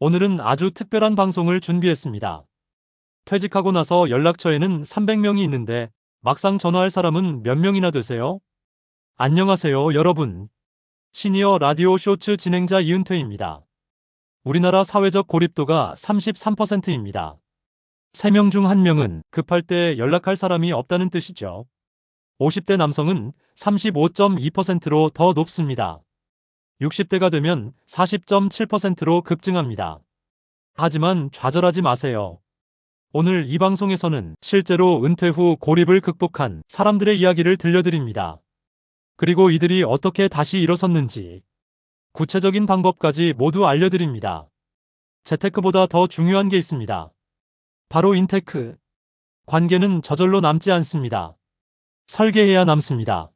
오늘은 아주 특별한 방송을 준비했습니다. 퇴직하고 나서 연락처에는 300명이 있는데 막상 전화할 사람은 몇 명이나 되세요? 안녕하세요, 여러분. 시니어 라디오 쇼츠 진행자 이은퇴입니다. 우리나라 사회적 고립도가 33%입니다. 3명 중 1명은 급할 때 연락할 사람이 없다는 뜻이죠. 50대 남성은 35.2%로 더 높습니다. 60대가 되면 40.7%로 급증합니다. 하지만 좌절하지 마세요. 오늘 이 방송에서는 실제로 은퇴 후 고립을 극복한 사람들의 이야기를 들려드립니다. 그리고 이들이 어떻게 다시 일어섰는지 구체적인 방법까지 모두 알려드립니다. 재테크보다 더 중요한 게 있습니다. 바로 인테크. 관계는 저절로 남지 않습니다. 설계해야 남습니다.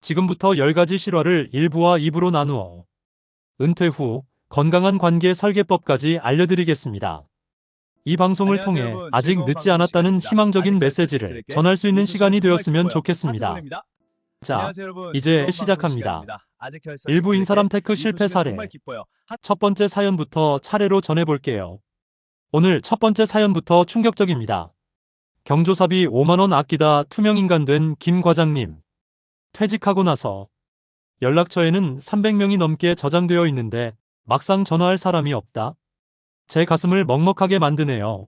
지금부터 10가지 실화를 1부와 2부로 나누어 은퇴 후 건강한 관계 설계법까지 알려드리겠습니다. 이 방송을 안녕하세요, 통해 여러분. 아직 즐거운 늦지 방송 않았다는 시간입니다. 희망적인 아직 메시지를 게스트들에게 전할 수 있는 이 소식 시간이 정말 되었으면 기뻐요. 좋겠습니다. 하트보내입니다. 자, 안녕하세요, 여러분. 이제 즐거운 방송 시작합니다. 시간입니다. 아직 일부 인사람 테크 이 실패 소식은 사례. 정말 기뻐요. 첫 번째 사연부터 차례로 전해볼게요. 오늘 첫 번째 사연부터 충격적입니다. 경조사비 5만원 아끼다 투명인간 된 김 과장님. 퇴직하고 나서 연락처에는 300명이 넘게 저장되어 있는데 막상 전화할 사람이 없다? 제 가슴을 먹먹하게 만드네요.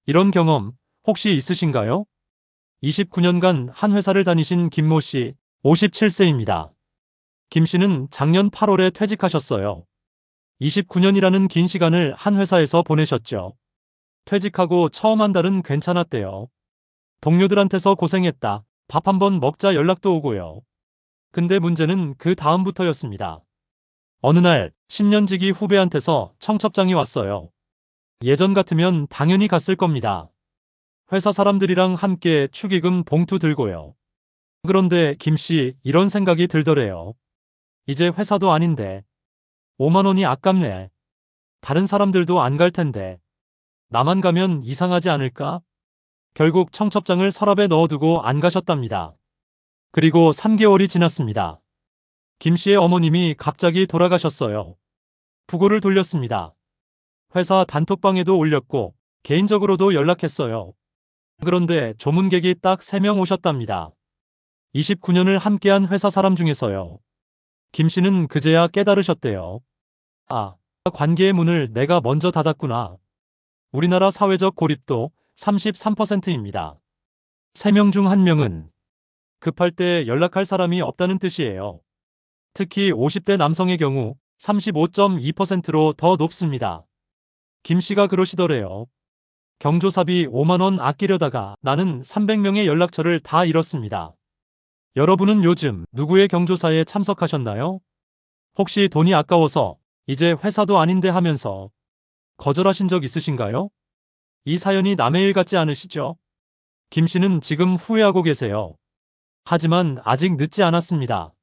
이런 경험 혹시 있으신가요? 29년간 한 회사를 다니신 김모 씨, 57세입니다. 김 씨는 작년 8월에 퇴직하셨어요. 29년이라는 긴 시간을 한 회사에서 보내셨죠. 퇴직하고 처음 한 달은 괜찮았대요. 동료들한테서 고생했다. 밥 한번 먹자 연락도 오고요. 근데 문제는 그 다음부터였습니다. 어느 날 10년지기 후배한테서 청첩장이 왔어요. 예전 같으면 당연히 갔을 겁니다. 회사 사람들이랑 함께 축의금 봉투 들고요. 그런데 김 씨 이런 생각이 들더래요. 이제 회사도 아닌데 5만 원이 아깝네. 다른 사람들도 안 갈 텐데 나만 가면 이상하지 않을까? 결국 청첩장을 서랍에 넣어두고 안 가셨답니다. 그리고 3개월이 지났습니다. 김 씨의 어머님이 갑자기 돌아가셨어요. 부고를 돌렸습니다. 회사 단톡방에도 올렸고 개인적으로도 연락했어요. 그런데 조문객이 딱 3명 오셨답니다. 29년을 함께한 회사 사람 중에서요. 김 씨는 그제야 깨달으셨대요. 아, 관계의 문을 내가 먼저 닫았구나. 우리나라 사회적 고립도 33%입니다. 3명 중 1명은 급할 때 연락할 사람이 없다는 뜻이에요. 특히 50대 남성의 경우 35.2%로 더 높습니다. 김 씨가 그러시더래요. 경조사비 5만 원 아끼려다가 나는 300명의 연락처를 다 잃었습니다. 여러분은 요즘 누구의 경조사에 참석하셨나요? 혹시 돈이 아까워서 이제 회사도 아닌데 하면서 거절하신 적 있으신가요? 이 사연이 남의 일 같지 않으시죠? 김 씨는 지금 후회하고 계세요. 하지만 아직 늦지 않았습니다.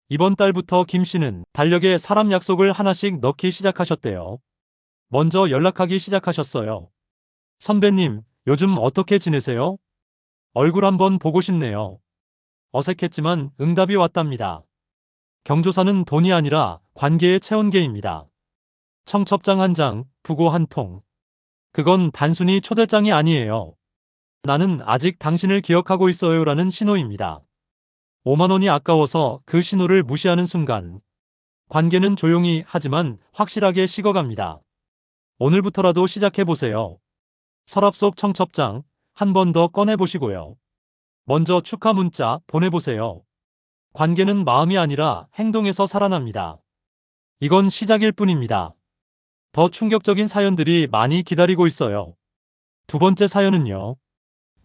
이번 달부터 김 씨는 달력에 사람 약속을 하나씩 넣기 시작하셨대요. 먼저 연락하기 시작하셨어요. 선배님, 요즘 어떻게 지내세요? 얼굴 한번 보고 싶네요. 어색했지만 응답이 왔답니다. 경조사는 돈이 아니라 관계의 체온계입니다. 청첩장 한 장, 부고 한 통. 그건 단순히 초대장이 아니에요. 나는 아직 당신을 기억하고 있어요라는 신호입니다. 5만 원이 아까워서 그 신호를 무시하는 순간 관계는 조용히 하지만 확실하게 식어갑니다. 오늘부터라도 시작해보세요. 서랍 속 청첩장 한 번 더 꺼내보시고요. 먼저 축하 문자 보내보세요. 관계는 마음이 아니라 행동에서 살아납니다. 이건 시작일 뿐입니다. 더 충격적인 사연들이 많이 기다리고 있어요. 두 번째 사연은요.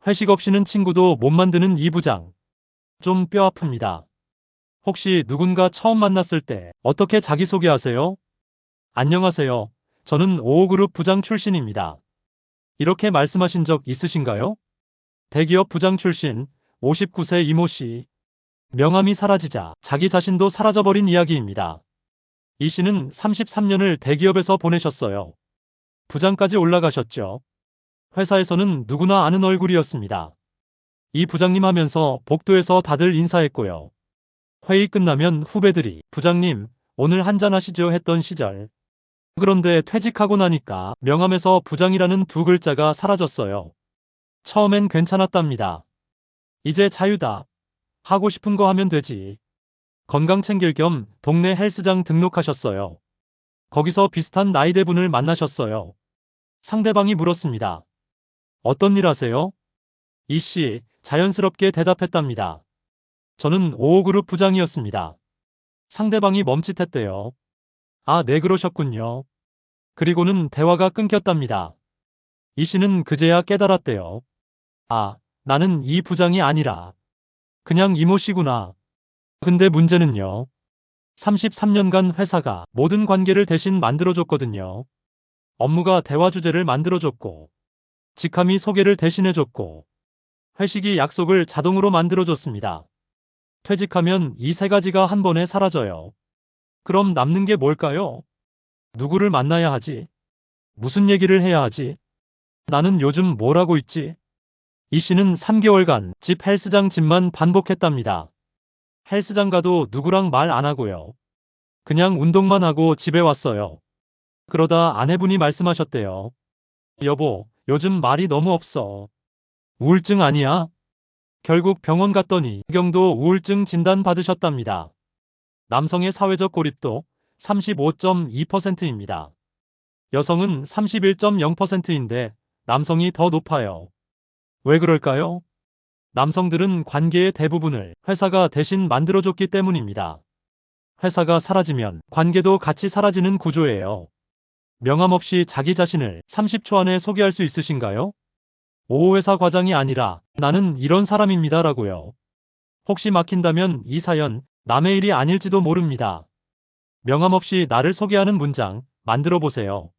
회식 없이는 친구도 못 만드는 이 부장. 좀 뼈 아픕니다. 혹시 누군가 처음 만났을 때 어떻게 자기소개하세요? 안녕하세요. 저는 55그룹 부장 출신입니다. 이렇게 말씀하신 적 있으신가요? 대기업 부장 출신 59세 이모 씨. 명함이 사라지자 자기 자신도 사라져버린 이야기입니다. 이 씨는 33년을 대기업에서 보내셨어요. 부장까지 올라가셨죠. 회사에서는 누구나 아는 얼굴이었습니다. 이 부장님 하면서 복도에서 다들 인사했고요. 회의 끝나면 후배들이 부장님, 오늘 한잔 하시죠 했던 시절. 그런데 퇴직하고 나니까 명함에서 부장이라는 두 글자가 사라졌어요. 처음엔 괜찮았답니다. 이제 자유다. 하고 싶은 거 하면 되지. 건강 챙길 겸 동네 헬스장 등록하셨어요. 거기서 비슷한 나이대분을 만나셨어요. 상대방이 물었습니다. 어떤 일 하세요? 이 씨, 자연스럽게 대답했답니다. 저는 55그룹 부장이었습니다. 상대방이 멈칫했대요. 아, 네, 그러셨군요. 그리고는 대화가 끊겼답니다. 이 씨는 그제야 깨달았대요. 아, 나는 이 부장이 아니라 그냥 이모 씨구나. 근데 문제는요. 33년간 회사가 모든 관계를 대신 만들어줬거든요. 업무가 대화 주제를 만들어줬고, 직함이 소개를 대신해줬고, 회식이 약속을 자동으로 만들어줬습니다. 퇴직하면 이 세 가지가 한 번에 사라져요. 그럼 남는 게 뭘까요? 누구를 만나야 하지? 무슨 얘기를 해야 하지? 나는 요즘 뭘 하고 있지? 이 씨는 3개월간 집 헬스장 집만 반복했답니다. 헬스장 가도 누구랑 말 안 하고요. 그냥 운동만 하고 집에 왔어요. 그러다 아내분이 말씀하셨대요. 여보, 요즘 말이 너무 없어. 우울증 아니야? 결국 병원 갔더니 경도 우울증 진단 받으셨답니다. 남성의 사회적 고립도 35.2%입니다. 여성은 31.0%인데 남성이 더 높아요. 왜 그럴까요? 남성들은 관계의 대부분을 회사가 대신 만들어줬기 때문입니다. 회사가 사라지면 관계도 같이 사라지는 구조예요. 명함 없이 자기 자신을 30초 안에 소개할 수 있으신가요? 오호회사 과장이 아니라 나는 이런 사람입니다라고요. 혹시 막힌다면 이 사연 남의 일이 아닐지도 모릅니다. 명함 없이 나를 소개하는 문장 만들어 보세요.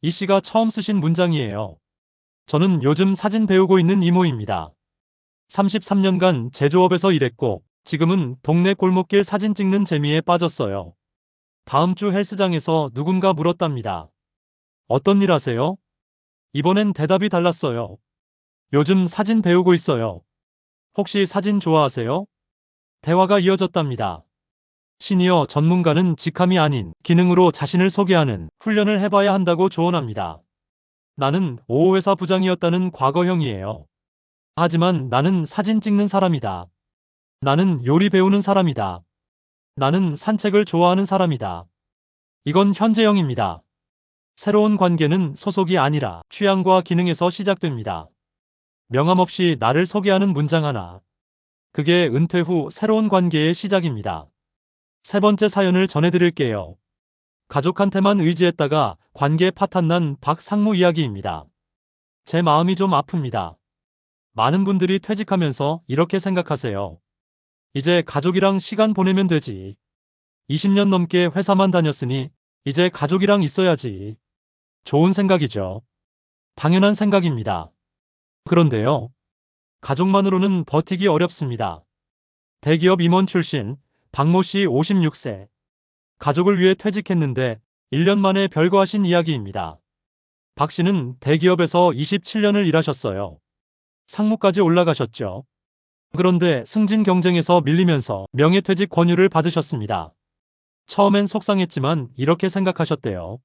이 씨가 처음 쓰신 문장이에요. 저는 요즘 사진 배우고 있는 이모입니다. 33년간 제조업에서 일했고 지금은 동네 골목길 사진 찍는 재미에 빠졌어요. 다음 주 헬스장에서 누군가 물었답니다. 어떤 일 하세요? 이번엔 대답이 달랐어요. 요즘 사진 배우고 있어요. 혹시 사진 좋아하세요? 대화가 이어졌답니다. 시니어 전문가는 직함이 아닌 기능으로 자신을 소개하는 훈련을 해봐야 한다고 조언합니다. 나는 55회사 부장이었다는 과거형이에요. 하지만 나는 사진 찍는 사람이다. 나는 요리 배우는 사람이다. 나는 산책을 좋아하는 사람이다. 이건 현재형입니다. 새로운 관계는 소속이 아니라 취향과 기능에서 시작됩니다. 명함 없이 나를 소개하는 문장 하나. 그게 은퇴 후 새로운 관계의 시작입니다. 세 번째 사연을 전해드릴게요. 가족한테만 의지했다가 관계 파탄난 박상무 이야기입니다. 제 마음이 좀 아픕니다. 많은 분들이 퇴직하면서 이렇게 생각하세요. 이제 가족이랑 시간 보내면 되지. 20년 넘게 회사만 다녔으니 이제 가족이랑 있어야지. 좋은 생각이죠. 당연한 생각입니다. 그런데요. 가족만으로는 버티기 어렵습니다. 대기업 임원 출신 박모 씨 56세. 가족을 위해 퇴직했는데 1년 만에 별거하신 이야기입니다. 박 씨는 대기업에서 27년을 일하셨어요. 상무까지 올라가셨죠. 그런데 승진 경쟁에서 밀리면서 명예퇴직 권유를 받으셨습니다. 처음엔 속상했지만 이렇게 생각하셨대요.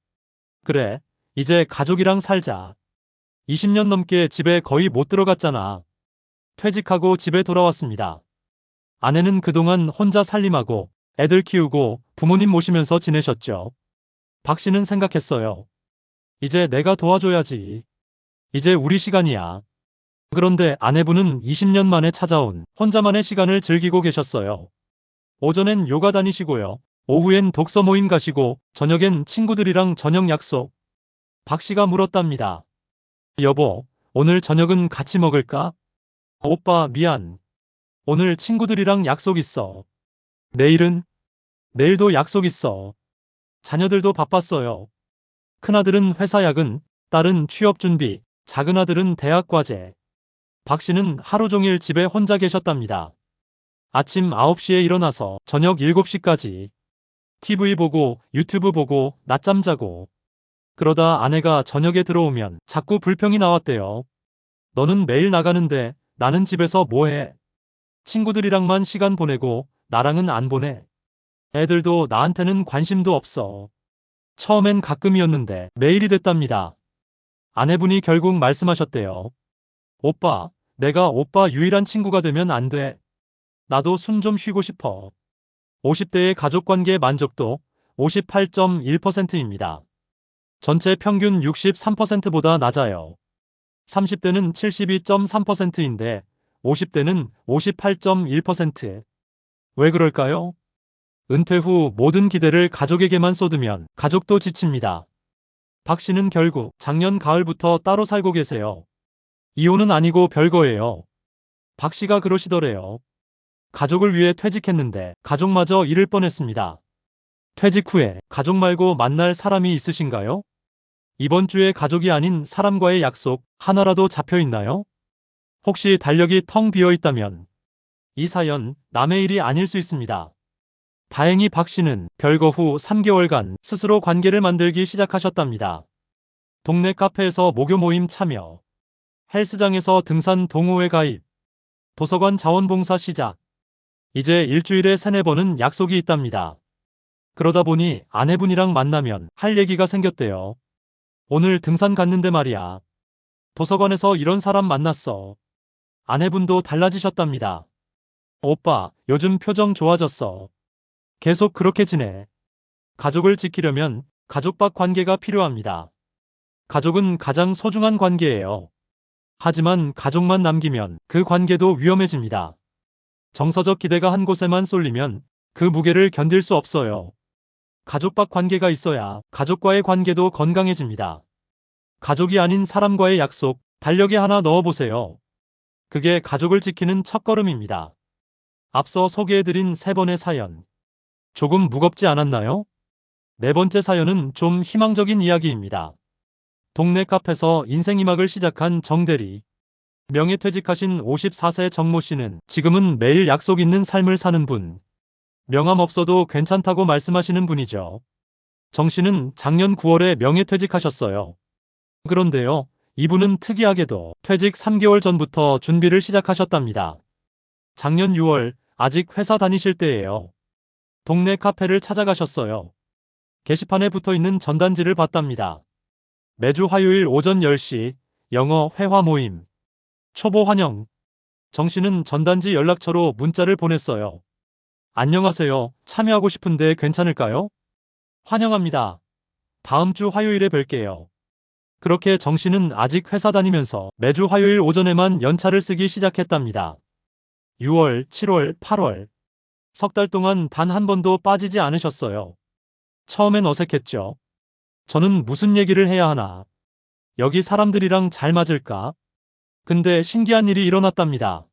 그래, 이제 가족이랑 살자. 20년 넘게 집에 거의 못 들어갔잖아. 퇴직하고 집에 돌아왔습니다. 아내는 그동안 혼자 살림하고 애들 키우고 부모님 모시면서 지내셨죠. 박 씨는 생각했어요. 이제 내가 도와줘야지. 이제 우리 시간이야. 그런데 아내분은 20년 만에 찾아온 혼자만의 시간을 즐기고 계셨어요. 오전엔 요가 다니시고요. 오후엔 독서 모임 가시고 저녁엔 친구들이랑 저녁 약속. 박 씨가 물었답니다. 여보, 오늘 저녁은 같이 먹을까? 오빠, 미안. 오늘 친구들이랑 약속 있어. 내일은? 내일도 약속 있어. 자녀들도 바빴어요. 큰아들은 회사 야근, 딸은 취업 준비, 작은아들은 대학 과제. 박 씨는 하루 종일 집에 혼자 계셨답니다. 아침 9시에 일어나서 저녁 7시까지 TV 보고 유튜브 보고 낮잠 자고. 그러다 아내가 저녁에 들어오면 자꾸 불평이 나왔대요. 너는 매일 나가는데 나는 집에서 뭐해? 친구들이랑만 시간 보내고 나랑은 안 보내. 애들도 나한테는 관심도 없어. 처음엔 가끔이었는데 매일이 됐답니다. 아내분이 결국 말씀하셨대요. 오빠, 내가 오빠 유일한 친구가 되면 안 돼. 나도 숨 좀 쉬고 싶어. 50대의 가족관계 만족도 58.1%입니다. 전체 평균 63%보다 낮아요. 30대는 72.3%인데 50대는 58.1%. 왜 그럴까요? 은퇴 후 모든 기대를 가족에게만 쏟으면 가족도 지칩니다. 박 씨는 결국 작년 가을부터 따로 살고 계세요. 이혼은 아니고 별거예요. 박 씨가 그러시더래요. 가족을 위해 퇴직했는데 가족마저 잃을 뻔했습니다. 퇴직 후에 가족 말고 만날 사람이 있으신가요? 이번 주에 가족이 아닌 사람과의 약속 하나라도 잡혀 있나요? 혹시 달력이 텅 비어 있다면 이 사연 남의 일이 아닐 수 있습니다. 다행히 박 씨는 별거 후 3개월간 스스로 관계를 만들기 시작하셨답니다. 동네 카페에서 모교 모임 참여, 헬스장에서 등산 동호회 가입, 도서관 자원봉사 시작. 이제 일주일에 3-4번은 약속이 있답니다. 그러다 보니 아내분이랑 만나면 할 얘기가 생겼대요. 오늘 등산 갔는데 말이야. 도서관에서 이런 사람 만났어. 아내분도 달라지셨답니다. 오빠, 요즘 표정 좋아졌어. 계속 그렇게 지내. 가족을 지키려면 가족 밖 관계가 필요합니다. 가족은 가장 소중한 관계예요. 하지만 가족만 남기면 그 관계도 위험해집니다. 정서적 기대가 한 곳에만 쏠리면 그 무게를 견딜 수 없어요. 가족 밖 관계가 있어야 가족과의 관계도 건강해집니다. 가족이 아닌 사람과의 약속, 달력에 하나 넣어보세요. 그게 가족을 지키는 첫걸음입니다. 앞서 소개해드린 3번의 사연. 조금 무겁지 않았나요? 4번째 사연은 좀 희망적인 이야기입니다. 동네 카페에서 인생 2막을 시작한 정대리. 명예퇴직하신 54세 정모 씨는 지금은 매일 약속 있는 삶을 사는 분. 명함 없어도 괜찮다고 말씀하시는 분이죠. 정 씨는 작년 9월에 명예퇴직하셨어요. 그런데요, 이분은 특이하게도 퇴직 3개월 전부터 준비를 시작하셨답니다. 작년 6월, 아직 회사 다니실 때예요. 동네 카페를 찾아가셨어요. 게시판에 붙어있는 전단지를 봤답니다. 매주 화요일 오전 10시 영어 회화 모임. 초보 환영. 정 씨는 전단지 연락처로 문자를 보냈어요. 안녕하세요. 참여하고 싶은데 괜찮을까요? 환영합니다. 다음 주 화요일에 뵐게요. 그렇게 정 씨는 아직 회사 다니면서 매주 화요일 오전에만 연차를 쓰기 시작했답니다. 6월, 7월, 8월. 3달 동안 단 한 번도 빠지지 않으셨어요. 처음엔 어색했죠. 저는 무슨 얘기를 해야 하나? 여기 사람들이랑 잘 맞을까? 근데 신기한 일이 일어났답니다.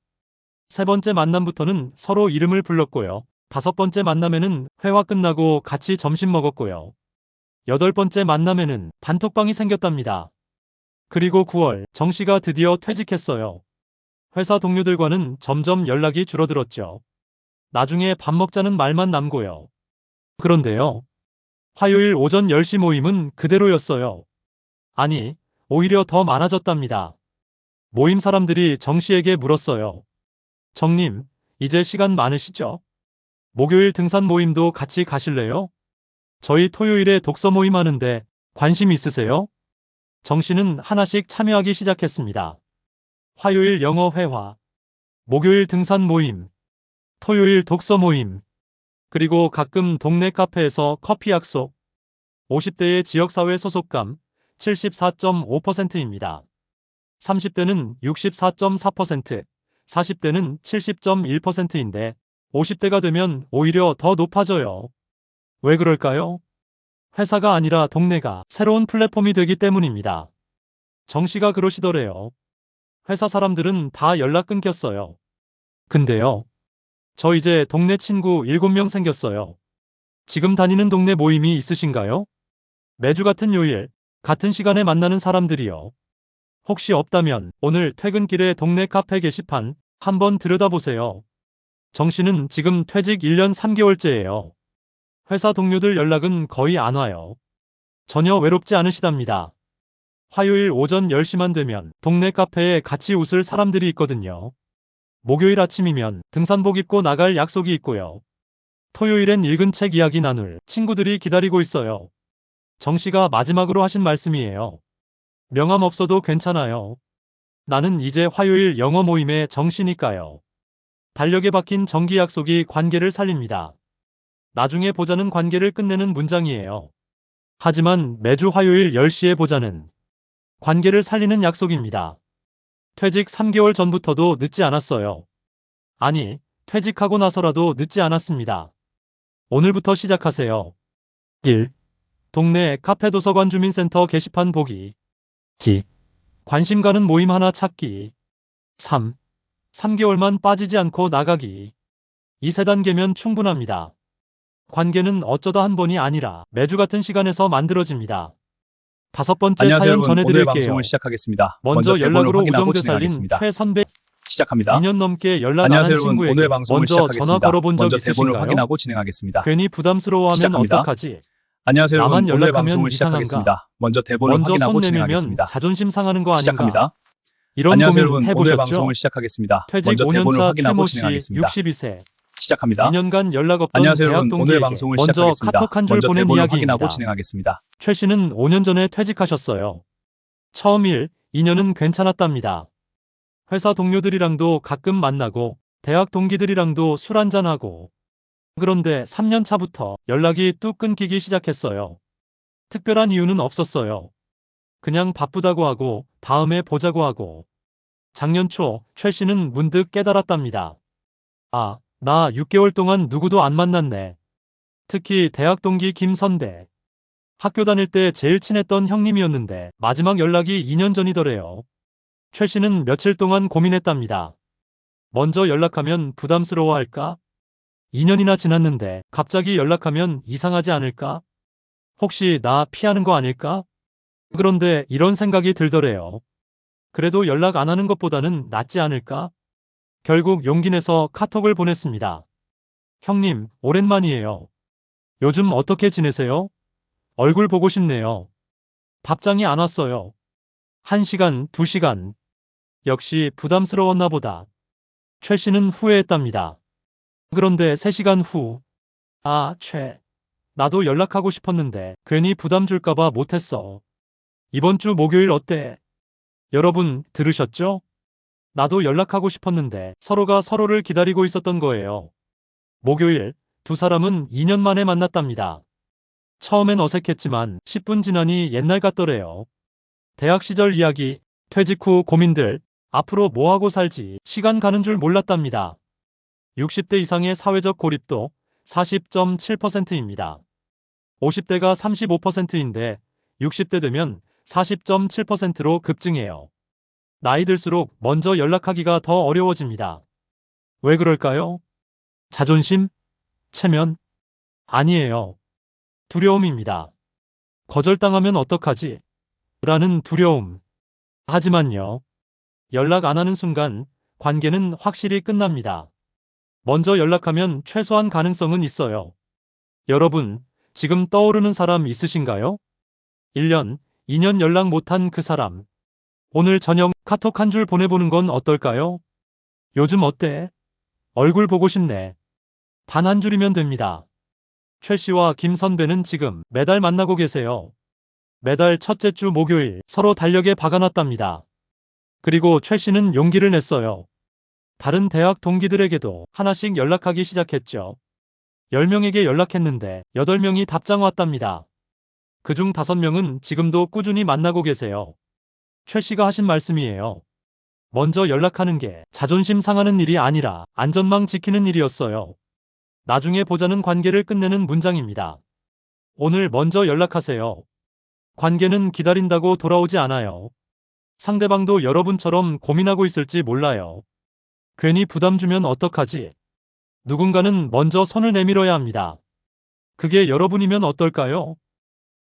3번째 만남부터는 서로 이름을 불렀고요. 5번째 만남에는 회화 끝나고 같이 점심 먹었고요. 8번째 만남에는 단톡방이 생겼답니다. 그리고 9월, 정 씨가 드디어 퇴직했어요. 회사 동료들과는 점점 연락이 줄어들었죠. 나중에 밥 먹자는 말만 남고요. 그런데요. 화요일 오전 10시 모임은 그대로였어요. 아니, 오히려 더 많아졌답니다. 모임 사람들이 정 씨에게 물었어요. 정님, 이제 시간 많으시죠? 목요일 등산 모임도 같이 가실래요? 저희 토요일에 독서 모임 하는데 관심 있으세요? 정 씨는 하나씩 참여하기 시작했습니다. 화요일 영어 회화, 목요일 등산 모임, 토요일 독서 모임, 그리고 가끔 동네 카페에서 커피 약속. 50대의 지역사회 소속감 74.5%입니다. 30대는 64.4%, 40대는 70.1%인데 50대가 되면 오히려 더 높아져요. 왜 그럴까요? 회사가 아니라 동네가 새로운 플랫폼이 되기 때문입니다. 정 씨가 그러시더래요. 회사 사람들은 다 연락 끊겼어요. 근데요. 저 이제 동네 친구 7명 생겼어요. 지금 다니는 동네 모임이 있으신가요? 매주 같은 요일, 같은 시간에 만나는 사람들이요. 혹시 없다면 오늘 퇴근길에 동네 카페 게시판 한번 들여다보세요. 정 씨는 지금 퇴직 1년 3개월째예요. 회사 동료들 연락은 거의 안 와요. 전혀 외롭지 않으시답니다. 화요일 오전 10시만 되면 동네 카페에 같이 웃을 사람들이 있거든요. 목요일 아침이면 등산복 입고 나갈 약속이 있고요. 토요일엔 읽은 책 이야기 나눌 친구들이 기다리고 있어요. 정 씨가 마지막으로 하신 말씀이에요. 명함 없어도 괜찮아요. 나는 이제 화요일 영어 모임에 정 씨니까요. 달력에 박힌 정기 약속이 관계를 살립니다. 나중에 보자는 관계를 끝내는 문장이에요. 하지만 매주 화요일 10시에 보자는 관계를 살리는 약속입니다. 퇴직 3개월 전부터도 늦지 않았어요. 아니, 퇴직하고 나서라도 늦지 않았습니다. 오늘부터 시작하세요. 1. 동네 카페 도서관 주민센터 게시판 보기. 2. 관심 가는 모임 하나 찾기. 3. 3개월만 빠지지 않고 나가기. 이 3단계면 충분합니다. 관계는 어쩌다 한 번이 아니라 매주 같은 시간에서 만들어집니다. 5번째 안녕하세요 사연 여러분. 오늘 전해드릴게요. 방송을 시작하겠습니다. 먼저 대본을 연락으로 확인하고 우정대 살린 진행하겠습니다. 최 선배. 시작합니다. 2년 넘게 연락 안 한 안녕하세요 여러분. 친구에게 오늘 방송을 먼저 전화 시작하겠습니다. 걸어본 적 먼저 대본을 있으신가요? 확인하고 진행하겠습니다. 괜히 부담스러워하면 시작합니다. 어떡하지? 안녕하세요 나만 여러분. 오늘 연락하면 방송을 이상한가? 시작하겠습니다. 먼저 대본을 먼저 확인하고 손 내밀면 진행하겠습니다. 자존심 상하는 거 아닌가? 시작합니다. 이런 안녕하세요 고민 여러분. 오늘 해보셨죠? 방송을 시작하겠습니다. 퇴직 먼저 대본을 5년차 확인하고 최모 씨 진행하겠습니다. 62세. 시작합니다. 2년간 연락 없던 안녕하세요 대학 여러분. 동기에게 오늘 방송을 먼저 시작하겠습니다. 카톡 한 줄 먼저 보낸 대본을 이야기입니다. 확인하고 진행하겠습니다. 최 씨는 5년 전에 퇴직하셨어요. 처음 2년은 괜찮았답니다. 회사 동료들이랑도 가끔 만나고 대학 동기들이랑도 술 한잔하고. 그런데 3년 차부터 연락이 뚝 끊기기 시작했어요. 특별한 이유는 없었어요. 그냥 바쁘다고 하고 다음에 보자고 하고. 작년 초 최 씨는 문득 깨달았답니다. 아, 나 6개월 동안 누구도 안 만났네. 특히 대학 동기 김 선배. 학교 다닐 때 제일 친했던 형님이었는데 마지막 연락이 2년 전이더래요. 최 씨는 며칠 동안 고민했답니다. 먼저 연락하면 부담스러워할까? 2년이나 지났는데 갑자기 연락하면 이상하지 않을까? 혹시 나 피하는 거 아닐까? 그런데 이런 생각이 들더래요. 그래도 연락 안 하는 것보다는 낫지 않을까? 결국 용기 내서 카톡을 보냈습니다. 형님, 오랜만이에요. 요즘 어떻게 지내세요? 얼굴 보고 싶네요. 답장이 안 왔어요. 1시간, 2시간. 역시 부담스러웠나 보다. 최 씨는 후회했답니다. 그런데 3시간 후. 아, 최. 나도 연락하고 싶었는데 괜히 부담 줄까봐 못했어. 이번 주 목요일 어때? 여러분, 들으셨죠? 나도 연락하고 싶었는데 서로가 서로를 기다리고 있었던 거예요. 목요일, 두 사람은 2년 만에 만났답니다. 처음엔 어색했지만 10분 지나니 옛날 같더래요. 대학 시절 이야기, 퇴직 후 고민들, 앞으로 뭐하고 살지 시간 가는 줄 몰랐답니다. 60대 이상의 사회적 고립도 40.7%입니다. 50대가 35%인데 60대 되면 40.7%로 급증해요. 나이 들수록 먼저 연락하기가 더 어려워집니다. 왜 그럴까요? 자존심? 체면? 아니에요. 두려움입니다. 거절당하면 어떡하지? 라는 두려움. 하지만요. 연락 안 하는 순간 관계는 확실히 끝납니다. 먼저 연락하면 최소한 가능성은 있어요. 여러분, 지금 떠오르는 사람 있으신가요? 1년, 2년 연락 못한 그 사람. 오늘 저녁 카톡 한 줄 보내보는 건 어떨까요? 요즘 어때? 얼굴 보고 싶네. 단 한 줄이면 됩니다. 최 씨와 김 선배는 지금 매달 만나고 계세요. 매달 첫째 주 목요일 서로 달력에 박아놨답니다. 그리고 최 씨는 용기를 냈어요. 다른 대학 동기들에게도 하나씩 연락하기 시작했죠. 10명에게 연락했는데 8명이 답장 왔답니다. 그중 5명은 지금도 꾸준히 만나고 계세요. 최 씨가 하신 말씀이에요. 먼저 연락하는 게 자존심 상하는 일이 아니라 안전망 지키는 일이었어요. 나중에 보자는 관계를 끝내는 문장입니다. 오늘 먼저 연락하세요. 관계는 기다린다고 돌아오지 않아요. 상대방도 여러분처럼 고민하고 있을지 몰라요. 괜히 부담 주면 어떡하지? 누군가는 먼저 손을 내밀어야 합니다. 그게 여러분이면 어떨까요?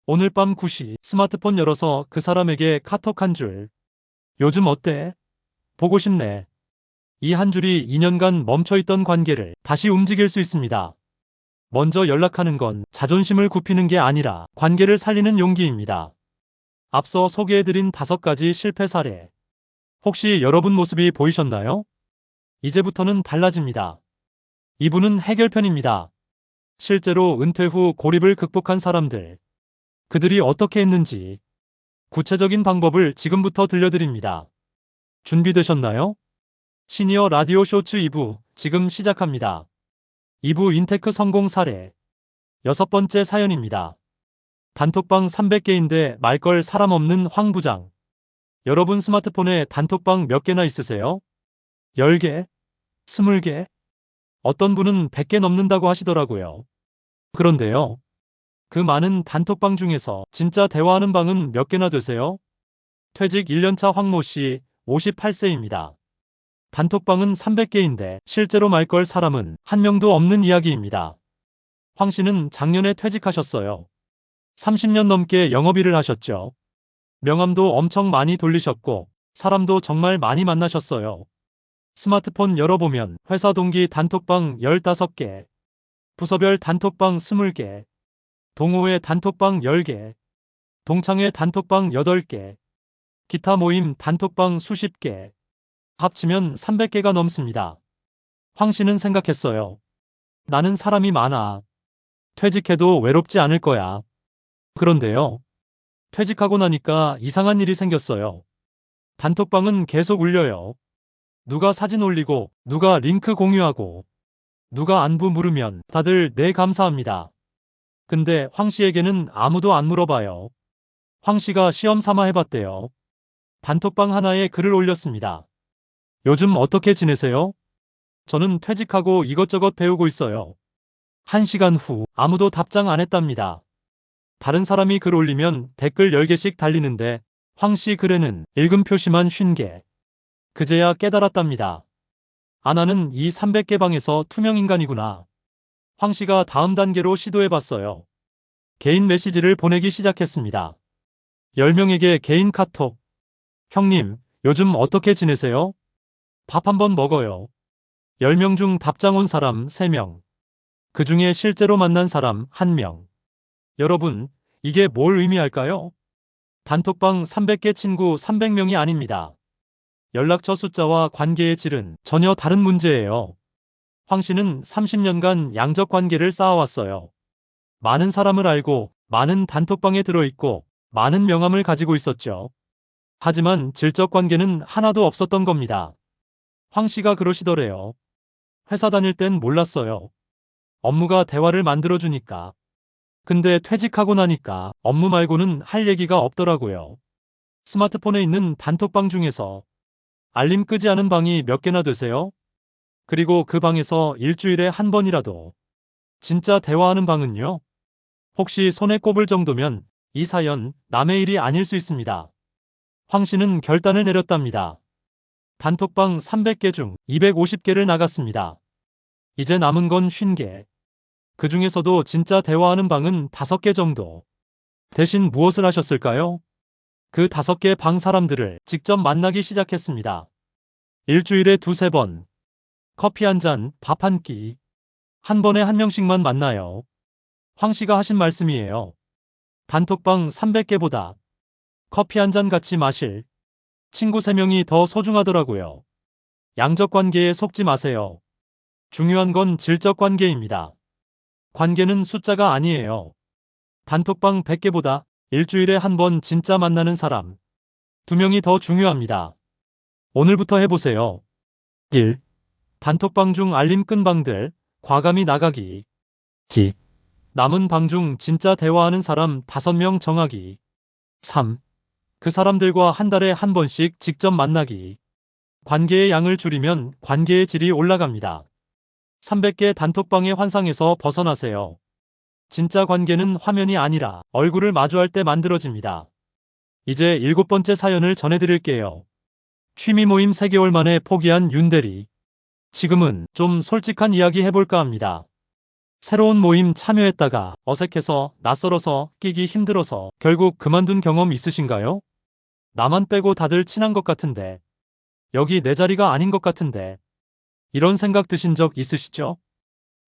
오늘 밤 9시 스마트폰 열어서 그 사람에게 카톡 한 줄. 요즘 어때? 보고 싶네. 이 한 줄이 2년간 멈춰있던 관계를 다시 움직일 수 있습니다. 먼저 연락하는 건 자존심을 굽히는 게 아니라 관계를 살리는 용기입니다. 앞서 소개해드린 5가지 실패 사례. 혹시 여러분 모습이 보이셨나요? 이제부터는 달라집니다. 이분은 해결편입니다. 실제로 은퇴 후 고립을 극복한 사람들. 그들이 어떻게 했는지 구체적인 방법을 지금부터 들려드립니다. 준비되셨나요? 시니어 라디오 쇼츠 2부 지금 시작합니다. 2부 인테크 성공 사례 6번째 사연입니다. 단톡방 300개인데 말 걸 사람 없는 황 부장. 여러분 스마트폰에 단톡방 몇 개나 있으세요? 10개? 20개? 어떤 분은 100개 넘는다고 하시더라고요. 그런데요. 그 많은 단톡방 중에서 진짜 대화하는 방은 몇 개나 되세요? 퇴직 1년차 황모 씨, 58세입니다. 단톡방은 300개인데 실제로 말 걸 사람은 한 명도 없는 이야기입니다. 황 씨는 작년에 퇴직하셨어요. 30년 넘게 영업일을 하셨죠. 명함도 엄청 많이 돌리셨고 사람도 정말 많이 만나셨어요. 스마트폰 열어보면 회사 동기 단톡방 15개, 부서별 단톡방 20개, 동호회 단톡방 10개, 동창회 단톡방 8개, 기타 모임 단톡방 수십 개, 합치면 300개가 넘습니다. 황 씨는 생각했어요. 나는 사람이 많아. 퇴직해도 외롭지 않을 거야. 그런데요. 퇴직하고 나니까 이상한 일이 생겼어요. 단톡방은 계속 울려요. 누가 사진 올리고, 누가 링크 공유하고, 누가 안부 물으면 다들 네 감사합니다. 근데 황 씨에게는 아무도 안 물어봐요. 황 씨가 시험 삼아 해봤대요. 단톡방 하나에 글을 올렸습니다. 요즘 어떻게 지내세요? 저는 퇴직하고 이것저것 배우고 있어요. 1시간 후 아무도 답장 안 했답니다. 다른 사람이 글 올리면 댓글 10개씩 달리는데 황 씨 글에는 읽음 표시만 50개. 그제야 깨달았답니다. 아, 나는 이 300개 방에서 투명인간이구나. 황 씨가 다음 단계로 시도해봤어요. 개인 메시지를 보내기 시작했습니다. 10명에게 개인 카톡. 형님, 요즘 어떻게 지내세요? 밥 한번 먹어요. 10명 중 답장 온 사람 3명. 그 중에 실제로 만난 사람 1명. 여러분, 이게 뭘 의미할까요? 단톡방 300개 친구 300명이 아닙니다. 연락처 숫자와 관계의 질은 전혀 다른 문제예요. 황 씨는 30년간 양적 관계를 쌓아왔어요. 많은 사람을 알고, 많은 단톡방에 들어있고, 많은 명함을 가지고 있었죠. 하지만 질적 관계는 하나도 없었던 겁니다. 황 씨가 그러시더래요. 회사 다닐 땐 몰랐어요. 업무가 대화를 만들어주니까. 근데 퇴직하고 나니까 업무 말고는 할 얘기가 없더라고요. 스마트폰에 있는 단톡방 중에서 알림 끄지 않은 방이 몇 개나 되세요? 그리고 그 방에서 일주일에 한 번이라도 진짜 대화하는 방은요? 혹시 손에 꼽을 정도면 이 사연 남의 일이 아닐 수 있습니다. 황 씨는 결단을 내렸답니다. 단톡방 300개 중 250개를 나갔습니다. 이제 남은 건 50개. 그 중에서도 진짜 대화하는 방은 5개 정도. 대신 무엇을 하셨을까요? 그 5개 방 사람들을 직접 만나기 시작했습니다. 일주일에 2~3번. 커피 한 잔, 밥 한 끼. 한 번에 한 명씩만 만나요. 황 씨가 하신 말씀이에요. 단톡방 300개보다 커피 한 잔 같이 마실 친구 3명이 더 소중하더라고요. 양적 관계에 속지 마세요. 중요한 건 질적 관계입니다. 관계는 숫자가 아니에요. 단톡방 100개보다 일주일에 한 번 진짜 만나는 사람 2명이 더 중요합니다. 오늘부터 해보세요. 1. 단톡방 중 알림 끈 방들 과감히 나가기. 2. 남은 방 중 진짜 대화하는 사람 5명 정하기. 3. 그 사람들과 한 달에 한 번씩 직접 만나기. 관계의 양을 줄이면 관계의 질이 올라갑니다. 300개 단톡방의 환상에서 벗어나세요. 진짜 관계는 화면이 아니라 얼굴을 마주할 때 만들어집니다. 이제 7번째 사연을 전해드릴게요. 취미 모임 3개월 만에 포기한 윤대리. 지금은 좀 솔직한 이야기 해볼까 합니다. 새로운 모임 참여했다가 어색해서 낯설어서 끼기 힘들어서 결국 그만둔 경험 있으신가요? 나만 빼고 다들 친한 것 같은데. 여기 내 자리가 아닌 것 같은데. 이런 생각 드신 적 있으시죠?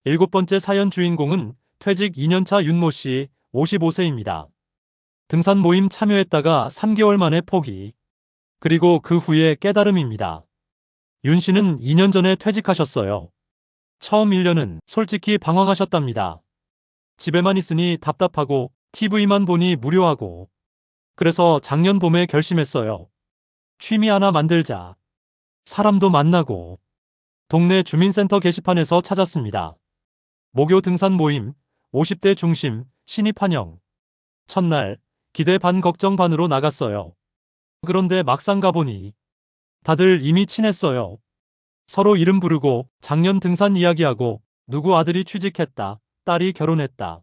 7번째 사연 주인공은 퇴직 2년차 윤모 씨, 55세입니다. 등산 모임 참여했다가 3개월 만에 포기. 그리고 그 후에 깨달음입니다. 윤 씨는 2년 전에 퇴직하셨어요. 처음 1년은 솔직히 방황하셨답니다. 집에만 있으니 답답하고 TV만 보니 무료하고. 그래서 작년 봄에 결심했어요. 취미 하나 만들자. 사람도 만나고. 동네 주민센터 게시판에서 찾았습니다. 목요 등산 모임, 50대 중심, 신입 환영. 첫날, 기대 반 걱정 반으로 나갔어요. 그런데 막상 가보니 다들 이미 친했어요. 서로 이름 부르고 작년 등산 이야기하고 누구 아들이 취직했다, 딸이 결혼했다.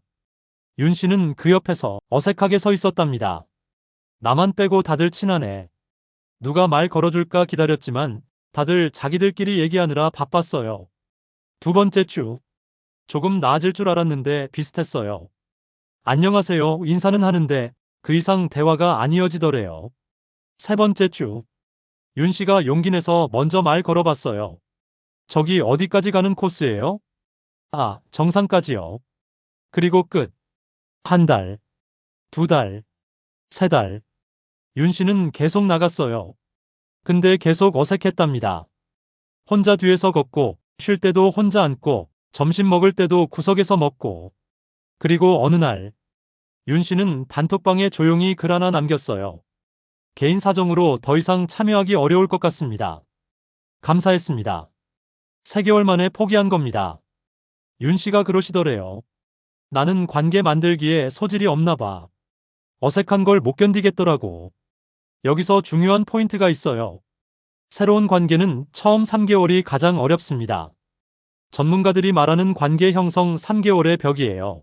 윤 씨는 그 옆에서 어색하게 서 있었답니다. 나만 빼고 다들 친하네. 누가 말 걸어줄까 기다렸지만 다들 자기들끼리 얘기하느라 바빴어요. 두 번째 주, 조금 나아질 줄 알았는데 비슷했어요. 안녕하세요 인사는 하는데 그 이상 대화가 안 이어지더래요. 세 번째 주, 윤 씨가 용기 내서 먼저 말 걸어봤어요. 저기 어디까지 가는 코스예요? 아, 정상까지요. 그리고 끝. 한 달, 두 달, 세 달. 윤 씨는 계속 나갔어요. 근데 계속 어색했답니다. 혼자 뒤에서 걷고, 쉴 때도 혼자 앉고, 점심 먹을 때도 구석에서 먹고. 그리고 어느 날, 윤 씨는 단톡방에 조용히 글 하나 남겼어요. 개인 사정으로 더 이상 참여하기 어려울 것 같습니다. 감사했습니다. 3개월 만에 포기한 겁니다. 윤 씨가 그러시더래요. 나는 관계 만들기에 소질이 없나 봐. 어색한 걸 못 견디겠더라고. 여기서 중요한 포인트가 있어요. 새로운 관계는 처음 3개월이 가장 어렵습니다. 전문가들이 말하는 관계 형성 3개월의 벽이에요.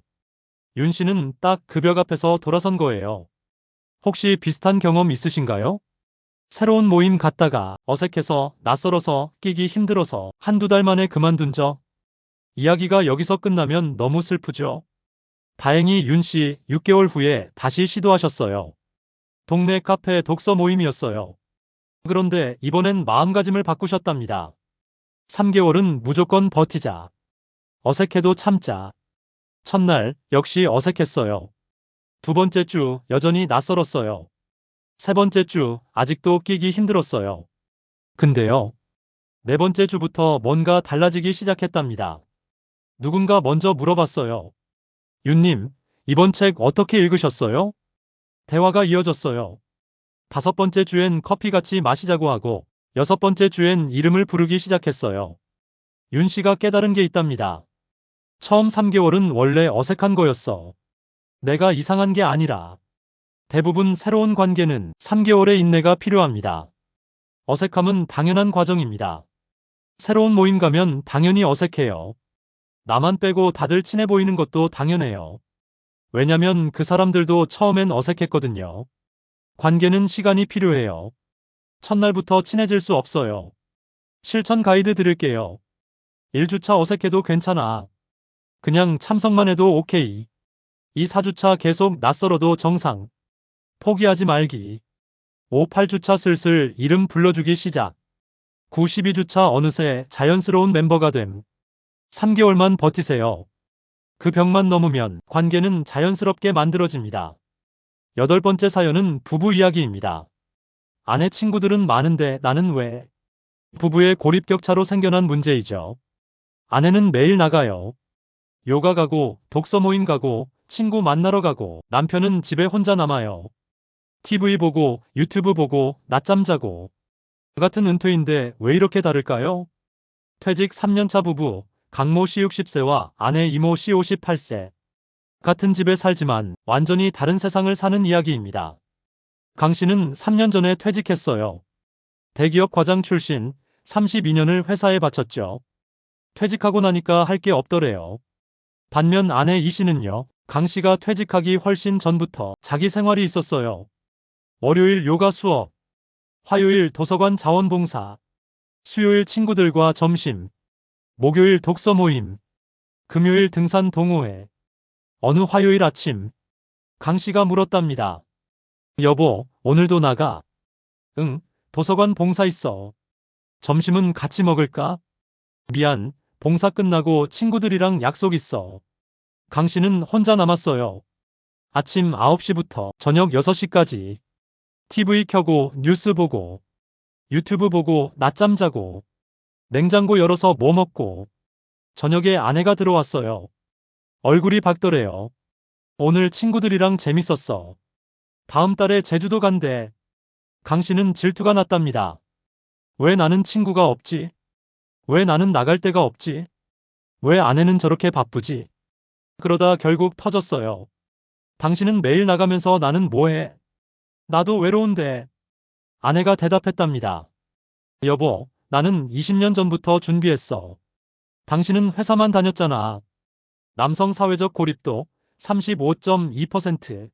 윤 씨는 딱 그 벽 앞에서 돌아선 거예요. 혹시 비슷한 경험 있으신가요? 새로운 모임 갔다가 어색해서 낯설어서 끼기 힘들어서 한두 달 만에 그만둔 적? 이야기가 여기서 끝나면 너무 슬프죠. 다행히 윤 씨 6개월 후에 다시 시도하셨어요. 동네 카페 독서 모임이었어요. 그런데 이번엔 마음가짐을 바꾸셨답니다. 3개월은 무조건 버티자. 어색해도 참자. 첫날 역시 어색했어요. 두 번째 주 여전히 낯설었어요. 세 번째 주 아직도 끼기 힘들었어요. 근데요. 네 번째 주부터 뭔가 달라지기 시작했답니다. 누군가 먼저 물어봤어요. 윤님, 이번 책 어떻게 읽으셨어요? 대화가 이어졌어요. 다섯 번째 주엔 커피 같이 마시자고 하고, 여섯 번째 주엔 이름을 부르기 시작했어요. 윤 씨가 깨달은 게 있답니다. 처음 3개월은 원래 어색한 거였어. 내가 이상한 게 아니라. 대부분 새로운 관계는 3개월의 인내가 필요합니다. 어색함은 당연한 과정입니다. 새로운 모임 가면 당연히 어색해요. 나만 빼고 다들 친해 보이는 것도 당연해요. 왜냐면 그 사람들도 처음엔 어색했거든요. 관계는 시간이 필요해요. 첫날부터 친해질 수 없어요. 실천 가이드 드릴게요. 1주차 어색해도 괜찮아. 그냥 참석만 해도 오케이. 2, 4주차 계속 낯설어도 정상. 포기하지 말기. 5, 8주차 슬슬 이름 불러주기 시작. 9, 12주차 어느새 자연스러운 멤버가 됨. 3개월만 버티세요. 그 벽만 넘으면 관계는 자연스럽게 만들어집니다. 8번째 사연은 부부 이야기입니다. 아내 친구들은 많은데 나는 왜? 부부의 고립 격차로 생겨난 문제이죠. 아내는 매일 나가요. 요가 가고, 독서 모임 가고, 친구 만나러 가고, 남편은 집에 혼자 남아요. TV 보고, 유튜브 보고, 낮잠 자고. 같은 은퇴인데 왜 이렇게 다를까요? 퇴직 3년차 부부, 강모 씨 60세와 아내 이모 씨 58세. 같은 집에 살지만 완전히 다른 세상을 사는 이야기입니다. 강 씨는 3년 전에 퇴직했어요. 대기업 과장 출신, 32년을 회사에 바쳤죠. 퇴직하고 나니까 할 게 없더래요. 반면 아내 이 씨는요, 강 씨가 퇴직하기 훨씬 전부터 자기 생활이 있었어요. 월요일 요가 수업, 화요일 도서관 자원봉사, 수요일 친구들과 점심, 목요일 독서 모임, 금요일 등산 동호회. 어느 화요일 아침, 강 씨가 물었답니다. 여보, 오늘도 나가? 응, 도서관 봉사 있어. 점심은 같이 먹을까? 미안, 봉사 끝나고 친구들이랑 약속 있어. 강 씨는 혼자 남았어요. 아침 9시부터 저녁 6시까지. TV 켜고 뉴스 보고, 유튜브 보고 낮잠 자고, 냉장고 열어서 뭐 먹고. 저녁에 아내가 들어왔어요. 얼굴이 밝더래요. 오늘 친구들이랑 재밌었어. 다음 달에 제주도 간대. 강 씨는 질투가 났답니다. 왜 나는 친구가 없지? 왜 나는 나갈 데가 없지? 왜 아내는 저렇게 바쁘지? 그러다 결국 터졌어요. 당신은 매일 나가면서 나는 뭐해? 나도 외로운데. 아내가 대답했답니다. 여보, 나는 20년 전부터 준비했어. 당신은 회사만 다녔잖아. 남성 사회적 고립도 35.2%,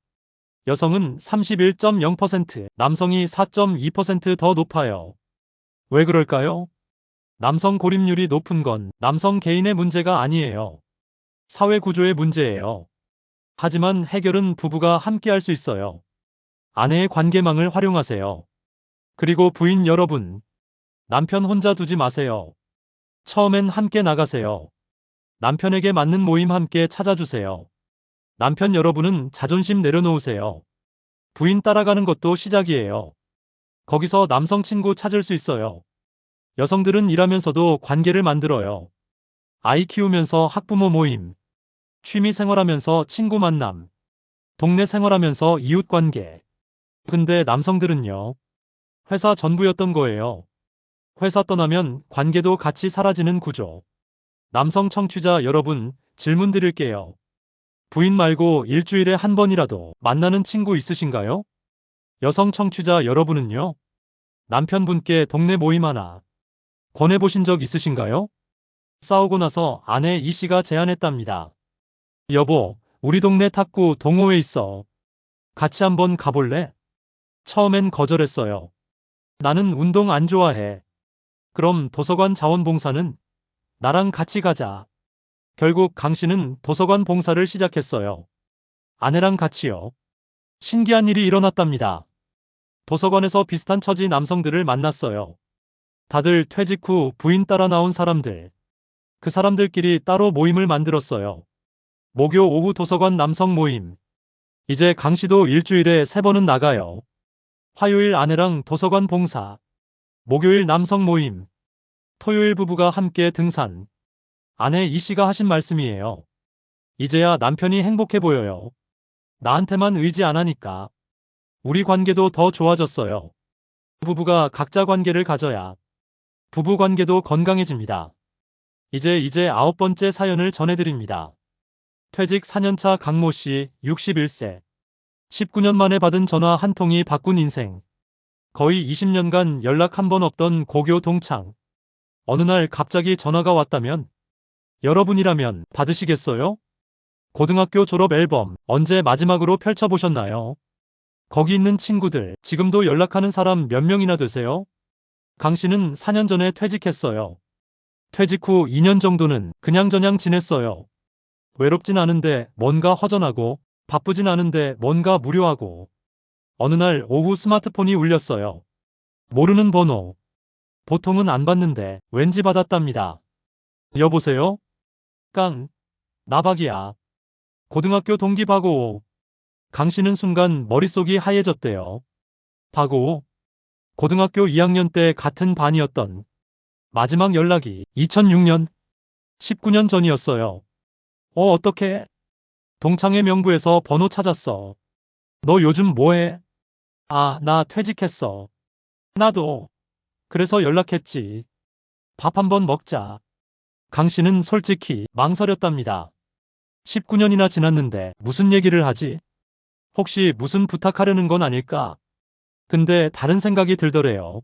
여성은 31.0%, 남성이 4.2% 더 높아요. 왜 그럴까요? 남성 고립률이 높은 건 남성 개인의 문제가 아니에요. 사회 구조의 문제예요. 하지만 해결은 부부가 함께 할 수 있어요. 아내의 관계망을 활용하세요. 그리고 부인 여러분, 남편 혼자 두지 마세요. 처음엔 함께 나가세요. 남편에게 맞는 모임 함께 찾아주세요. 남편 여러분은 자존심 내려놓으세요. 부인 따라가는 것도 시작이에요. 거기서 남성 친구 찾을 수 있어요. 여성들은 일하면서도 관계를 만들어요. 아이 키우면서 학부모 모임, 취미 생활하면서 친구 만남, 동네 생활하면서 이웃 관계. 근데 남성들은요, 회사 전부였던 거예요. 회사 떠나면 관계도 같이 사라지는 구조. 남성 청취자 여러분, 질문 드릴게요. 부인 말고 일주일에 한 번이라도 만나는 친구 있으신가요? 여성 청취자 여러분은요? 남편분께 동네 모임 하나 권해보신 적 있으신가요? 싸우고 나서 아내 이 씨가 제안했답니다. 여보, 우리 동네 탁구 동호회 있어. 같이 한번 가볼래? 처음엔 거절했어요. 나는 운동 안 좋아해. 그럼 도서관 자원봉사는? 나랑 같이 가자. 결국 강 씨는 도서관 봉사를 시작했어요. 아내랑 같이요. 신기한 일이 일어났답니다. 도서관에서 비슷한 처지 남성들을 만났어요. 다들 퇴직 후 부인 따라 나온 사람들. 그 사람들끼리 따로 모임을 만들었어요. 목요 오후 도서관 남성 모임. 이제 강 씨도 일주일에 3번은 나가요. 화요일 아내랑 도서관 봉사. 목요일 남성 모임. 토요일 부부가 함께 등산. 아내 이 씨가 하신 말씀이에요. 이제야 남편이 행복해 보여요. 나한테만 의지 안 하니까. 우리 관계도 더 좋아졌어요. 부부가 각자 관계를 가져야 부부 관계도 건강해집니다. 이제 9번째 사연을 전해드립니다. 퇴직 4년차 강모 씨, 61세. 19년 만에 받은 전화 한 통이 바꾼 인생. 거의 20년간 연락 한 번 없던 고교 동창. 어느 날 갑자기 전화가 왔다면? 여러분이라면 받으시겠어요? 고등학교 졸업 앨범 언제 마지막으로 펼쳐보셨나요? 거기 있는 친구들 지금도 연락하는 사람 몇 명이나 되세요? 강 씨는 4년 전에 퇴직했어요. 퇴직 후 2년 정도는 그냥저냥 지냈어요. 외롭진 않은데 뭔가 허전하고 바쁘진 않은데 뭔가 무료하고. 어느 날 오후 스마트폰이 울렸어요. 모르는 번호. 보통은 안 받는데 왠지 받았답니다. 여보세요? 깡. 나박이야. 고등학교 동기 박오호. 강 씨는 순간 머릿속이 하얘졌대요. 박오호? 고등학교 2학년 때 같은 반이었던. 마지막 연락이 2006년? 19년 전이었어요. 어떡해? 동창회 명부에서 번호 찾았어. 너 요즘 뭐해? 아, 나 퇴직했어. 나도. 그래서 연락했지. 밥 한번 먹자. 강 씨는 솔직히 망설였답니다. 19년이나 지났는데 무슨 얘기를 하지? 혹시 무슨 부탁하려는 건 아닐까? 근데 다른 생각이 들더래요.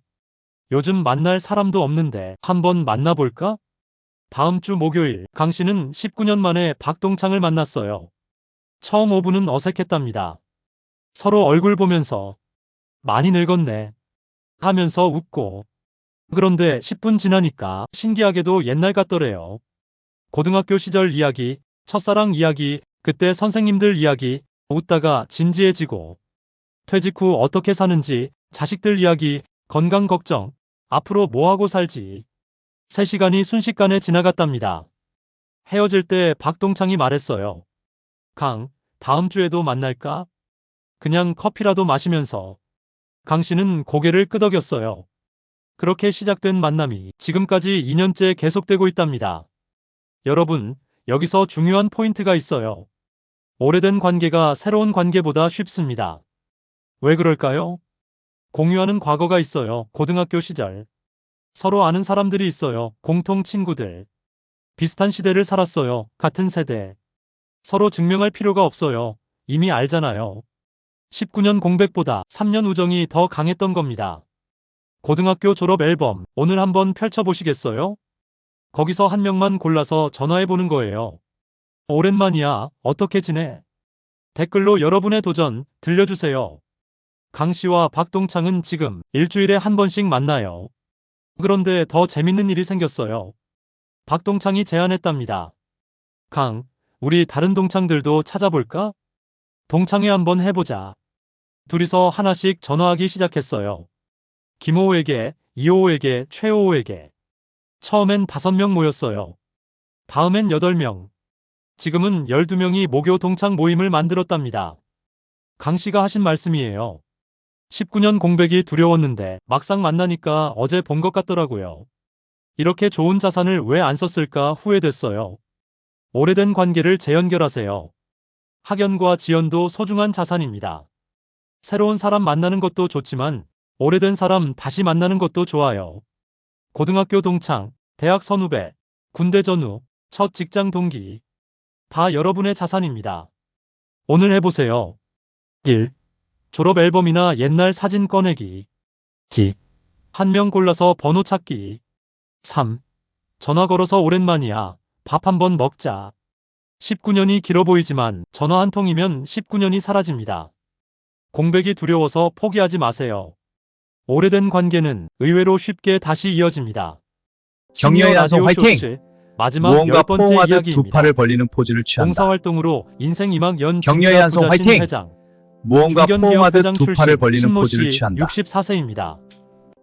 요즘 만날 사람도 없는데 한번 만나볼까? 다음 주 목요일 강 씨는 19년 만에 박동창을 만났어요. 처음 5분은 어색했답니다. 서로 얼굴 보면서 많이 늙었네 하면서 웃고. 그런데 10분 지나니까 신기하게도 옛날 같더래요. 고등학교 시절 이야기, 첫사랑 이야기, 그때 선생님들 이야기, 웃다가 진지해지고, 퇴직 후 어떻게 사는지, 자식들 이야기, 건강 걱정, 앞으로 뭐하고 살지. 3시간이 순식간에 지나갔답니다. 헤어질 때 박동창이 말했어요. 강, 다음 주에도 만날까? 그냥 커피라도 마시면서. 강 씨는 고개를 끄덕였어요. 그렇게 시작된 만남이 지금까지 2년째 계속되고 있답니다. 여러분, 여기서 중요한 포인트가 있어요. 오래된 관계가 새로운 관계보다 쉽습니다. 왜 그럴까요? 공유하는 과거가 있어요. 고등학교 시절. 서로 아는 사람들이 있어요. 공통 친구들. 비슷한 시대를 살았어요. 같은 세대. 서로 증명할 필요가 없어요. 이미 알잖아요. 19년 공백보다 3년 우정이 더 강했던 겁니다. 고등학교 졸업 앨범 오늘 한번 펼쳐보시겠어요? 거기서 한 명만 골라서 전화해보는 거예요. 오랜만이야. 어떻게 지내? 댓글로 여러분의 도전 들려주세요. 강 씨와 박동창은 지금 일주일에 한 번씩 만나요. 그런데 더 재밌는 일이 생겼어요. 박동창이 제안했답니다. 강, 우리 다른 동창들도 찾아볼까? 동창회 한번 해보자. 둘이서 하나씩 전화하기 시작했어요. 김호호에게, 이호호에게, 최호호에게. 처음엔 5명 모였어요. 다음엔 8명. 지금은 12명이 모교 동창 모임을 만들었답니다. 강 씨가 하신 말씀이에요. 19년 공백이 두려웠는데 막상 만나니까 어제 본 것 같더라고요. 이렇게 좋은 자산을 왜 안 썼을까 후회됐어요. 오래된 관계를 재연결하세요. 학연과 지연도 소중한 자산입니다. 새로운 사람 만나는 것도 좋지만 오래된 사람 다시 만나는 것도 좋아요. 고등학교 동창, 대학 선후배, 군대 전후, 첫 직장 동기. 다 여러분의 자산입니다. 오늘 해보세요. 1. 졸업 앨범이나 옛날 사진 꺼내기. 2. 한 명 골라서 번호 찾기. 3. 전화 걸어서 오랜만이야. 밥 한번 먹자. 19년이 길어 보이지만 전화 한 통이면 19년이 사라집니다. 공백이 두려워서 포기하지 마세요. 오래된 관계는 의외로 쉽게 다시 이어집니다. 격려의 시니어 야성 라디오 화이팅! 쇼츠 마지막 무언가 10번째 포옹하듯 두 이야기입니다. 팔을 벌리는 포즈를 취한다. 봉사활동으로 인생 2막 연 격려의 진짜 야성 부자신 화이팅! 회장. 무언가 중견기업 포옹하듯 회장 두 출신 팔을 벌리는 신모 포즈를 씨 취한다. 64세입니다.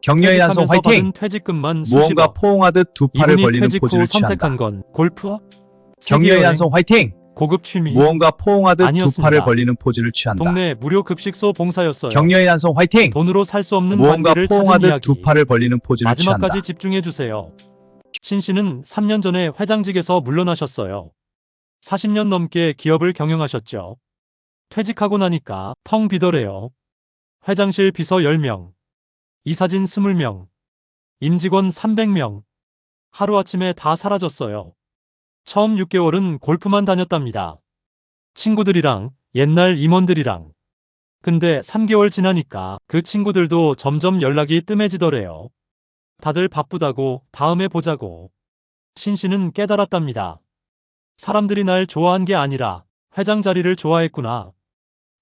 격려의 야성 퇴직하면서 화이팅! 받은 퇴직금만 무언가 수십억. 포옹하듯 두 팔을 이분이 벌리는 퇴직 포즈를 후 취한다. 선택한 건 골프? 격려의 세계여행, 야성 화이팅! 고급 취미, 무언가 포옹하듯 두 아니었습니다. 팔을 벌리는 포즈를 취한다. 동네 무료 급식소 봉사였어요. 격려의 야성 화이팅! 돈으로 살 수 없는 무언가 관계를 찾은 포옹하듯 이야기. 두 팔을 벌리는 포즈를 취한다. 마지막까지 집중해 주세요. 신 씨는 3년 전에 회장직에서 물러나셨어요. 40년 넘게 기업을 경영하셨죠. 퇴직하고 나니까 텅 비더래요. 회장실 비서 10명, 이사진 20명, 임직원 300명. 하루아침에 다 사라졌어요. 처음 6개월은 골프만 다녔답니다. 친구들이랑, 옛날 임원들이랑. 근데 3개월 지나니까 그 친구들도 점점 연락이 뜸해지더래요. 다들 바쁘다고, 다음에 보자고. 신 씨는 깨달았답니다. 사람들이 날 좋아한 게 아니라 회장 자리를 좋아했구나.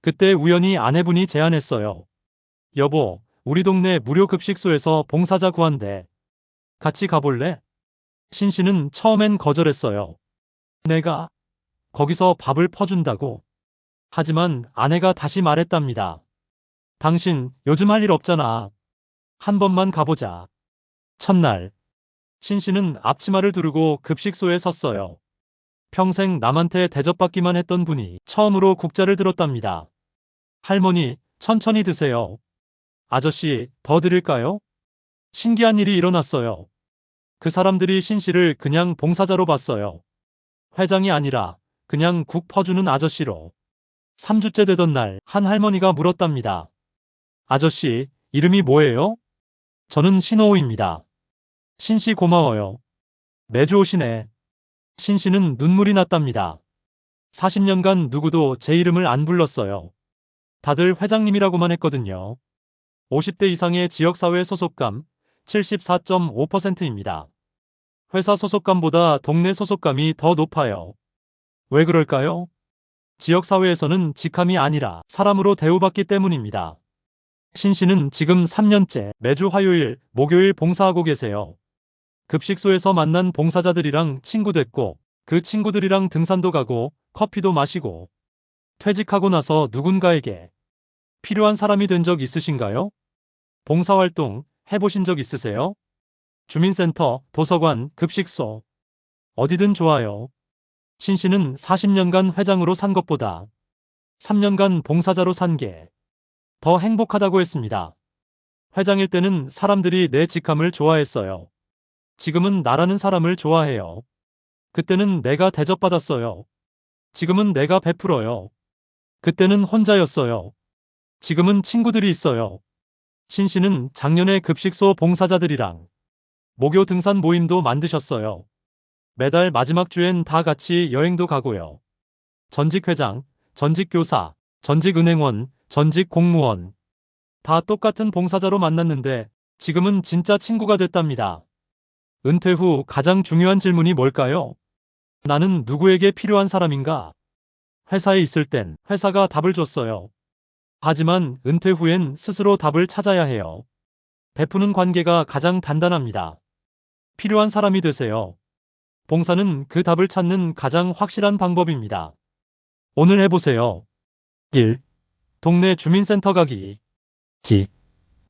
그때 우연히 아내분이 제안했어요. 여보, 우리 동네 무료 급식소에서 봉사자 구한대. 같이 가볼래? 신 씨는 처음엔 거절했어요. 내가 거기서 밥을 퍼준다고. 하지만 아내가 다시 말했답니다. 당신 요즘 할 일 없잖아. 한 번만 가보자. 첫날, 신 씨는 앞치마를 두르고 급식소에 섰어요. 평생 남한테 대접받기만 했던 분이 처음으로 국자를 들었답니다. 할머니, 천천히 드세요. 아저씨, 더 드릴까요? 신기한 일이 일어났어요. 그 사람들이 신 씨를 그냥 봉사자로 봤어요. 회장이 아니라 그냥 국 퍼주는 아저씨로. 3주째 되던 날 한 할머니가 물었답니다. 아저씨, 이름이 뭐예요? 저는 신호호입니다. 신 씨 고마워요. 매주 오시네. 신 씨는 눈물이 났답니다. 40년간 누구도 제 이름을 안 불렀어요. 다들 회장님이라고만 했거든요. 50대 이상의 지역사회 소속감 74.5%입니다. 회사 소속감보다 동네 소속감이 더 높아요. 왜 그럴까요? 지역사회에서는 직함이 아니라 사람으로 대우받기 때문입니다. 신 씨는 지금 3년째 매주 화요일, 목요일 봉사하고 계세요. 급식소에서 만난 봉사자들이랑 친구 됐고 그 친구들이랑 등산도 가고 커피도 마시고 퇴직하고 나서 누군가에게 필요한 사람이 된 적 있으신가요? 봉사활동 해보신 적 있으세요? 주민센터, 도서관, 급식소 어디든 좋아요. 신 씨는 40년간 회장으로 산 것보다 3년간 봉사자로 산 게 더 행복하다고 했습니다. 회장일 때는 사람들이 내 직함을 좋아했어요. 지금은 나라는 사람을 좋아해요. 그때는 내가 대접받았어요. 지금은 내가 베풀어요. 그때는 혼자였어요. 지금은 친구들이 있어요. 신 씨는 작년에 급식소 봉사자들이랑 목요 등산 모임도 만드셨어요. 매달 마지막 주엔 다 같이 여행도 가고요. 전직 회장, 전직 교사, 전직 은행원, 전직 공무원. 다 똑같은 봉사자로 만났는데 지금은 진짜 친구가 됐답니다. 은퇴 후 가장 중요한 질문이 뭘까요? 나는 누구에게 필요한 사람인가? 회사에 있을 땐 회사가 답을 줬어요. 하지만 은퇴 후엔 스스로 답을 찾아야 해요. 베푸는 관계가 가장 단단합니다. 필요한 사람이 되세요. 봉사는 그 답을 찾는 가장 확실한 방법입니다. 오늘 해보세요. 1. 동네 주민센터 가기. 2.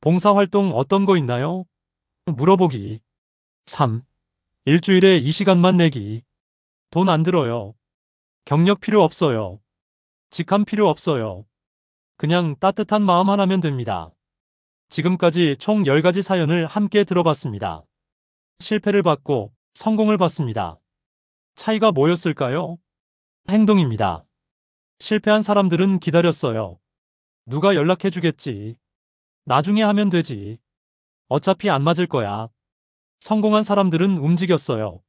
봉사활동 어떤 거 있나요? 물어보기. 3. 일주일에 이 시간만 내기. 돈 안 들어요. 경력 필요 없어요. 직함 필요 없어요. 그냥 따뜻한 마음 하나면 됩니다. 지금까지 총 10가지 사연을 함께 들어봤습니다. 실패를 받고 성공을 봤습니다. 차이가 뭐였을까요? 행동입니다. 실패한 사람들은 기다렸어요. 누가 연락해주겠지. 나중에 하면 되지. 어차피 안 맞을 거야. 성공한 사람들은 움직였어요.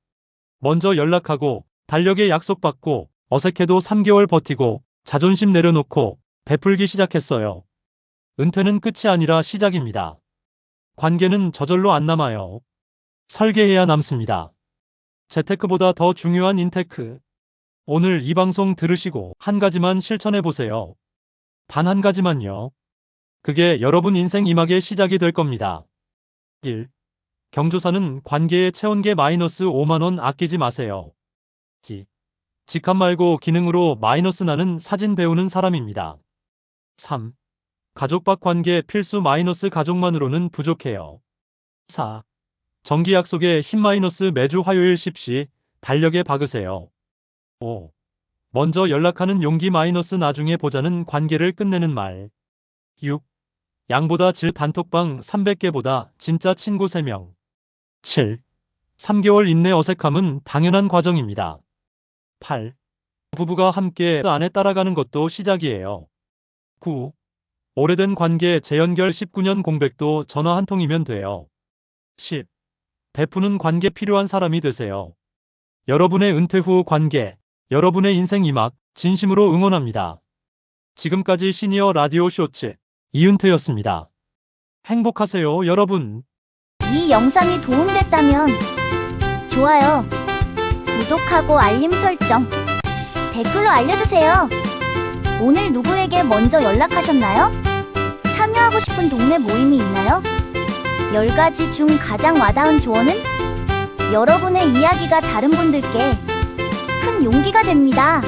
먼저 연락하고 달력에 약속받고 어색해도 3개월 버티고 자존심 내려놓고 베풀기 시작했어요. 은퇴는 끝이 아니라 시작입니다. 관계는 저절로 안 남아요. 설계해야 남습니다. 재테크보다 더 중요한 인테크. 오늘 이 방송 들으시고 한 가지만 실천해 보세요. 단 한 가지만요. 그게 여러분 인생 이막의 시작이 될 겁니다. 1. 경조사는 관계에 체온계 마이너스 5만 원 아끼지 마세요. 2. 직함 말고 기능으로 마이너스 나는 사진 배우는 사람입니다. 3. 가족 밖 관계 필수 마이너스 가족만으로는 부족해요. 4. 정기 약속에 힘 마이너스 매주 화요일 10시 달력에 박으세요. 5. 먼저 연락하는 용기 마이너스 나중에 보자는 관계를 끝내는 말. 6. 양보다 질 단톡방 300개보다 진짜 친구 3명. 7. 3개월 인내 어색함은 당연한 과정입니다. 8. 부부가 함께 안에 따라가는 것도 시작이에요. 9. 오래된 관계 재연결 19년 공백도 전화 한 통이면 돼요. 10. 베푸는 관계 필요한 사람이 되세요. 여러분의 은퇴 후 관계, 여러분의 인생 이막 진심으로 응원합니다. 지금까지 시니어 라디오 쇼츠 이윤태였습니다. 행복하세요, 여러분. 이 영상이 도움됐다면 좋아요, 구독하고 알림 설정, 댓글로 알려주세요. 오늘 누구에게 먼저 연락하셨나요? 참여하고 싶은 동네 모임이 있나요? 10가지 중 가장 와닿은 조언은? 여러분의 이야기가 다른 분들께 큰 용기가 됩니다.